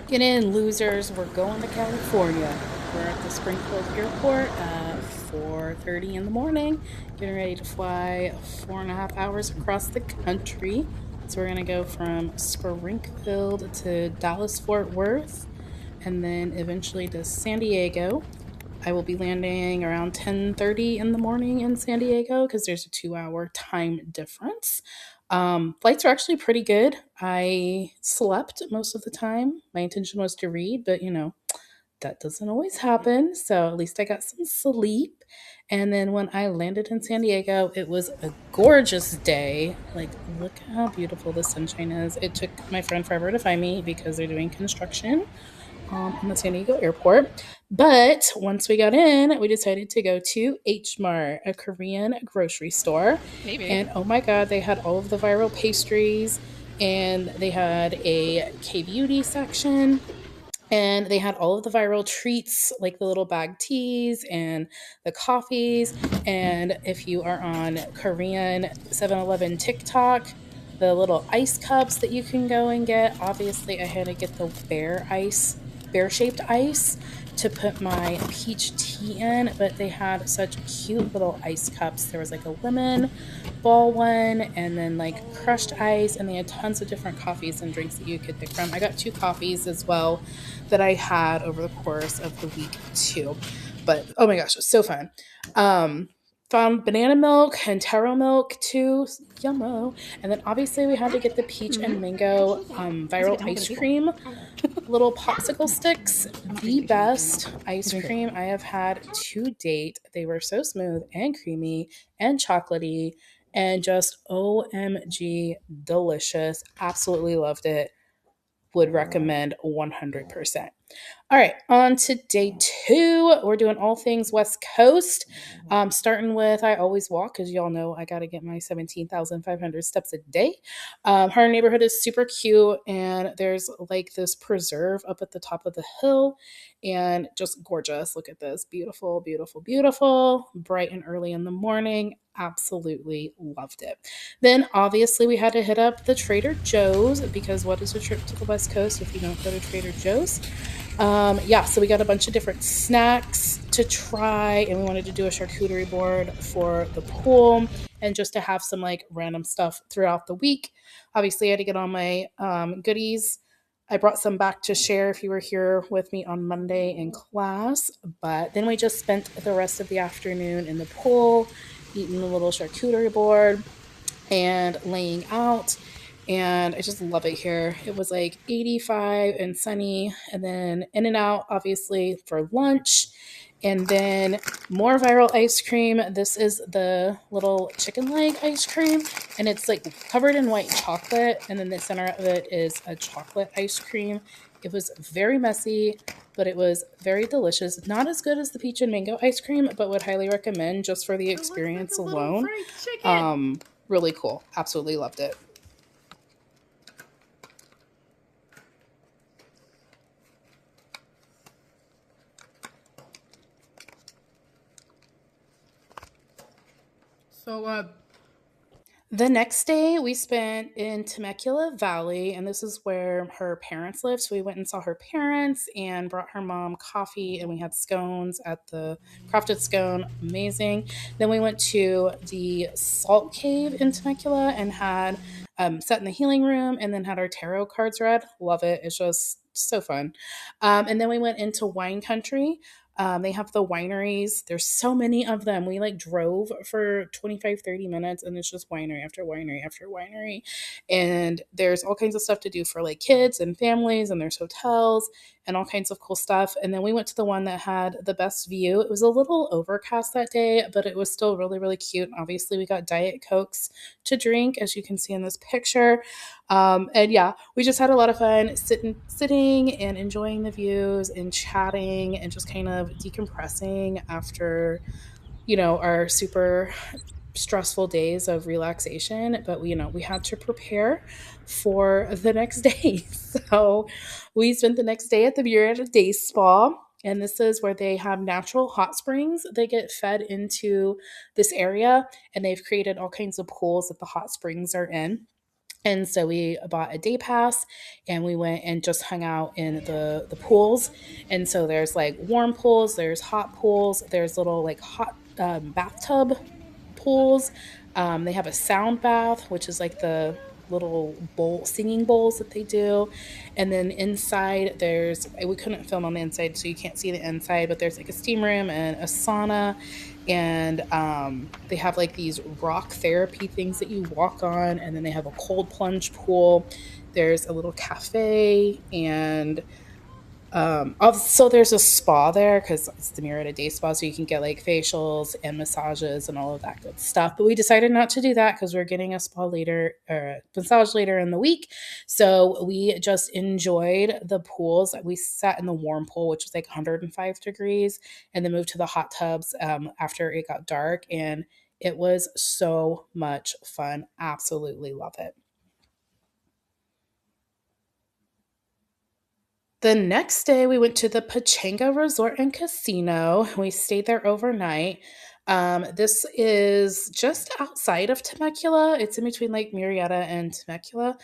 Get in, losers. We're going to California. We're at the Springfield Airport at 4:30 in the morning, getting ready to fly 4.5 hours across the country. So we're gonna go from Springfield to Dallas Fort Worth, and then eventually to San Diego. I will be landing around 10:30 in the morning in San Diego because there's a 2 hour time difference. Flights are actually pretty good. I slept most of the time. My intention was to read, but that doesn't always happen. So at least I got some sleep. And then when I landed in San Diego, it was a gorgeous day. Like, look at how beautiful the sunshine is. It took my friend forever to find me because they're doing construction in the San Diego airport. But once we got in, we decided to go to H Mart, a Korean grocery store. Maybe. And oh my God, they had all of the viral pastries, and they had a K beauty section, and they had all of the viral treats like the little bag teas and the coffees. And if you are on Korean 7-Eleven TikTok, the little ice cups that you can go and get. Obviously, I had to get the bear shaped ice to put my peach tea in, but they had such cute little ice cups. There was like a lemon ball one, and then like crushed ice, and they had tons of different coffees and drinks that you could pick from. I got two coffees as well that I had over the course of the week too. But oh my gosh, it was so fun. Um, Found banana milk and taro milk too. Yummo. And then obviously we had to get the peach and mango viral ice cream, little popsicle sticks. The best ice cream I have had to date. They were so smooth and creamy and chocolatey and just OMG delicious. Absolutely loved it. Would recommend 100%. All right, on to day two. We're doing all things West Coast. Starting with I always walk because y'all know I got to get my 17,500 steps a day. Our neighborhood is super cute, and there's like this preserve up at the top of the hill, and just gorgeous. Look at this, beautiful, beautiful, beautiful. Bright and early in the morning. Absolutely loved it. Then obviously we had to hit up the Trader Joe's because what is a trip to the West Coast if you don't go to Trader Joe's? Yeah, so we got a bunch of different snacks to try, and we wanted to do a charcuterie board for the pool and just to have some like random stuff throughout the week. Obviously, I had to get all my goodies. I brought some back to share if you were here with me on Monday in class, but then we just spent the rest of the afternoon in the pool, eating a little charcuterie board and laying out. And I just love it here. It was like 85 and sunny, and then In and Out, obviously, for lunch. And then more viral ice cream. This is the little chicken leg ice cream, and it's like covered in white chocolate. And then the center of it is a chocolate ice cream. It was very messy, but it was very delicious. Not as good as the peach and mango ice cream, but would highly recommend just for the experience alone. Really cool. Absolutely loved it. So, The next day we spent in Temecula Valley, and this is where her parents live. So we went and saw her parents and brought her mom coffee, and we had scones at the Crafted Scone. Amazing. Then we went to the Salt Cave in Temecula and had sat in the healing room and then had our tarot cards read. Love it. It's just so fun. And then we went into wine country. They have the wineries. There's so many of them. We like drove for 25, 30 minutes, and it's just winery after winery after winery. And there's all kinds of stuff to do for like kids and families, and there's hotels and all kinds of cool stuff. And then we went to the one that had the best view. It was a little overcast that day, but it was still really, really cute. Obviously, we got Diet Cokes to drink, as you can see in this picture. And yeah, we just had a lot of fun sitting and enjoying the views and chatting and just kind of decompressing after, our super stressful days of relaxation. But we had to prepare for the next day. So we spent the next day at the Buretta Day Spa. And this is where they have natural hot springs. They get fed into this area, and they've created all kinds of pools that the hot springs are in. And so we bought a day pass and we went and just hung out in the pools. And so there's like warm pools, there's hot pools, there's little like hot bathtub pools. They have a sound bath, which is like the little bowl singing bowls that they do. And then inside there's, we couldn't film on the inside so you can't see the inside, but there's like a steam room and a sauna. And they have like these rock therapy things that you walk on, and then they have a cold plunge pool. There's a little cafe, and so there's a spa there because it's the Murrieta Day Spa, so you can get like facials and massages and all of that good stuff. But we decided not to do that because we're getting a spa later or a massage later in the week. So we just enjoyed the pools. We sat in the warm pool, which was like 105 degrees, and then moved to the hot tubs after it got dark. And it was so much fun. Absolutely love it. The next day, we went to the Pachanga Resort and Casino. We stayed there overnight. This is just outside of Temecula. It's in between like Murrieta and Temecula.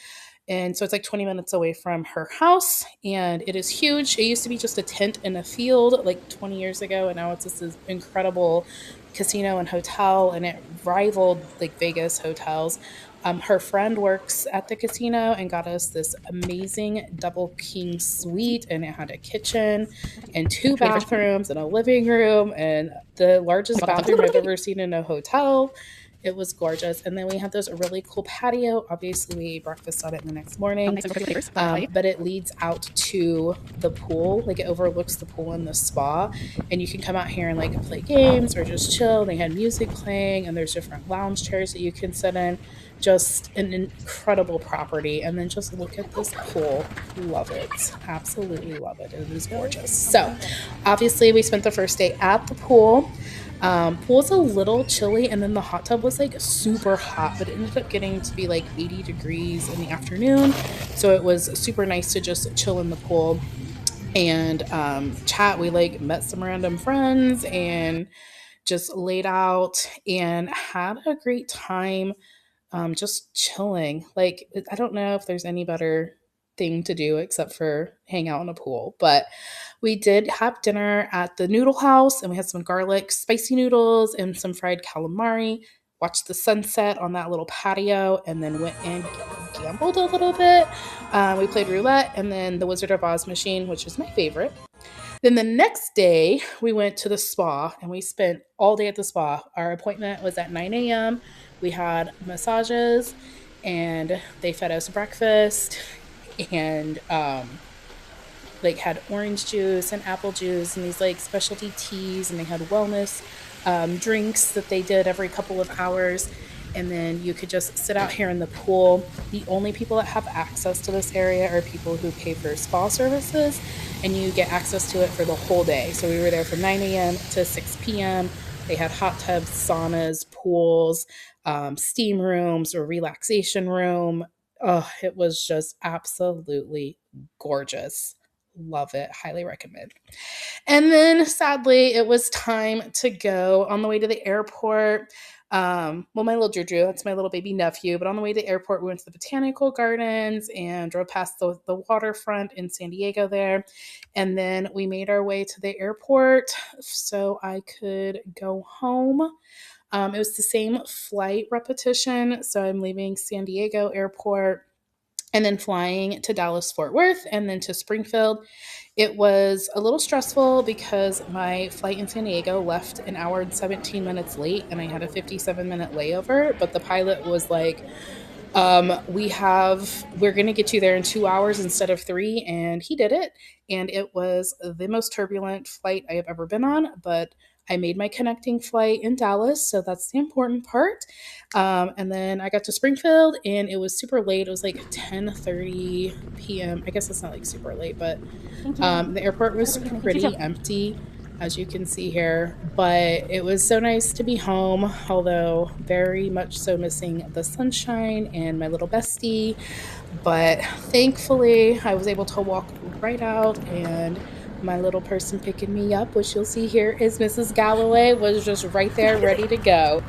And so it's like 20 minutes away from her house. And it is huge. It used to be just a tent in a field like 20 years ago. And now it's this incredible casino and hotel. And it rivaled like Vegas hotels. Her friend works at the casino and got us this amazing double king suite, and it had a kitchen and two bathrooms and a living room and the largest bathroom I've ever seen in a hotel. It was gorgeous. And then we had this really cool patio. Obviously, we ate breakfast on it the next morning. But it leads out to the pool. Like it overlooks the pool and the spa. And you can come out here and like play games or just chill. They had music playing, and there's different lounge chairs that you can sit in. Just an incredible property. And then just look at this pool. Love it. Absolutely love it. It is gorgeous. So obviously, we spent the first day at the pool. Pool was a little chilly, and then the hot tub was like super hot, but it ended up getting to be like 80 degrees in the afternoon. So it was super nice to just chill in the pool and chat. We like met some random friends and just laid out and had a great time, just chilling. Like, I don't know if there's any better thing to do except for hang out in a pool. But we did have dinner at the noodle house, and we had some garlic spicy noodles and some fried calamari. Watched the sunset on that little patio, and then went and gambled a little bit. We played roulette and then the Wizard of Oz machine, which is my favorite. Then the next day, we went to the spa and we spent all day at the spa. Our appointment was at 9 a.m. We had massages and they fed us breakfast and like had orange juice and apple juice and these like specialty teas, and they had wellness drinks that they did every couple of hours. And then you could just sit out here in the pool. The only people that have access to this area are people who pay for spa services, and you get access to it for the whole day. So we were there from 9 a.m. to 6 p.m. They had hot tubs, saunas, pools, steam rooms, or relaxation room. Oh, it was just absolutely gorgeous. Love it. Highly recommend. And then sadly, it was time to go on the way to the airport. Well, my little Juju, that's my little baby nephew. But on the way to the airport, we went to the botanical gardens and drove past the waterfront in San Diego there. And then we made our way to the airport so I could go home. It was the same flight repetition. So I'm leaving San Diego airport and then flying to Dallas Fort Worth and then to Springfield. It was a little stressful because my flight in San Diego left an hour and 17 minutes late, and I had a 57-minute layover, but the pilot was like, we're going to get you there in 2 hours instead of 3. And he did it. And it was the most turbulent flight I have ever been on, but I made my connecting flight in Dallas. So that's the important part. And then I got to Springfield and it was super late. It was like 10:30 p.m. I guess it's not like super late, but the airport was pretty empty, as you can see here. But it was so nice to be home, although very much so missing the sunshine and my little bestie. But thankfully, I was able to walk right out and My little person picking me up, which you'll see here is Mrs. Galloway, was just right there ready to go.